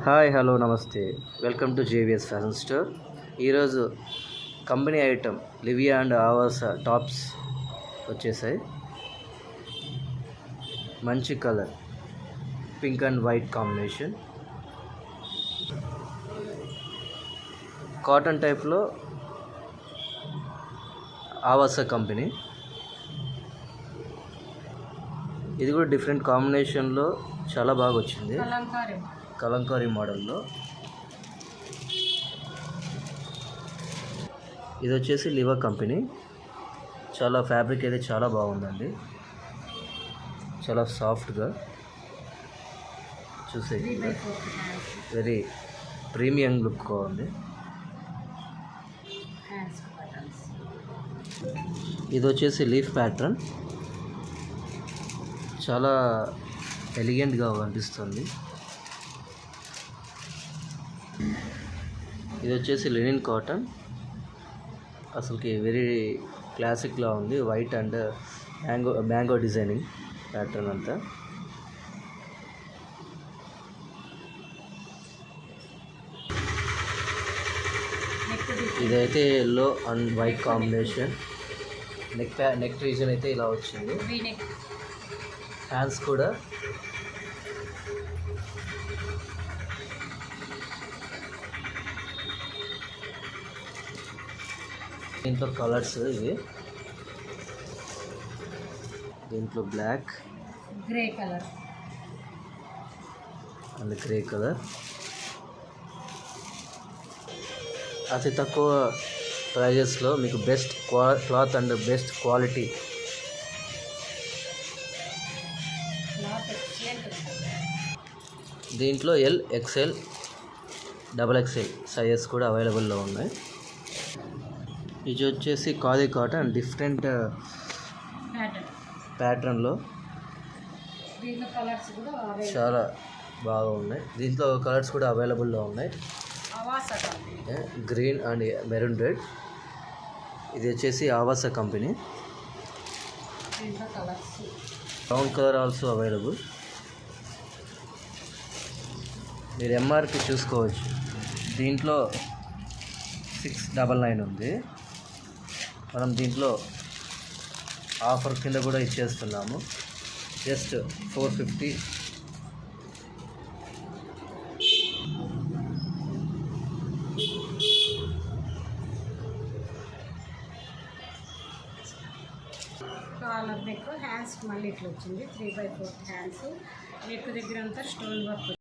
Hi hello నమస్తే, welcome to JVS fashion store. ఈరోజు company item Livia and Avasa tops వచ్చేసాయి. మంచి colour, pink and white combination, cotton టైప్లో Avasa company. ఇది కూడా డిఫరెంట్ కాంబినేషన్లో చాలా బాగా వచ్చింది. కలంకారీ మోడల్లో. ఇది వచ్చేసి లివా కంపెనీ. చాలా ఫ్యాబ్రిక్ అయితే చాలా బాగుందండి, చాలా సాఫ్ట్గా చూసే వెరీ ప్రీమియం లుక్ ఉంది. ఇది వచ్చేసి లీఫ్ ప్యాటర్న్, చాలా ఎలిగెంట్గా కనిపిస్తుంది. ఇది వచ్చేసి లెనిన్ కాటన్, అసలుకి వెరీ క్లాసిక్లా ఉంది. White and mango designing pattern అంతా. ఇదైతే yellow and white combination. Neck region అయితే ఇలా వచ్చింది. హ్యాండ్స్ కూడా దీంట్లో కలర్స్ ఇవి. దీంట్లో black, grey colour and grey colour. అతి తక్కువ ప్రైజెస్లో మీకు best cloth and best quality. దీంట్లో ఎల్, ఎక్స్ఎల్, XXL సైజెస్ కూడా అవైలబుల్లో ఉన్నాయి. ఇది వచ్చేసి ఖాదీ కాటన్, డిఫరెంట్ ప్యాటర్న్లో చాలా బాగా ఉన్నాయి. దీంట్లో కలర్స్ కూడా అవైలబుల్లో ఉన్నాయి. Green and maroon red. ఇది వచ్చేసి Avasa company. Brown colour also available. మీరు ఎంఆర్పి చూసుకోవచ్చు. దీంట్లో 699 ఉంది. మనం దీంట్లో ఆఫర్ కింద కూడా ఇచ్చేస్తున్నాము, జస్ట్ 450. కాలర్ నెక్, హ్యాండ్స్ మళ్ళీ ఇట్లా వచ్చింది. 3/4 హ్యాండ్స్. నెక్ దగ్గర అంతా స్టోన్ వర్క్.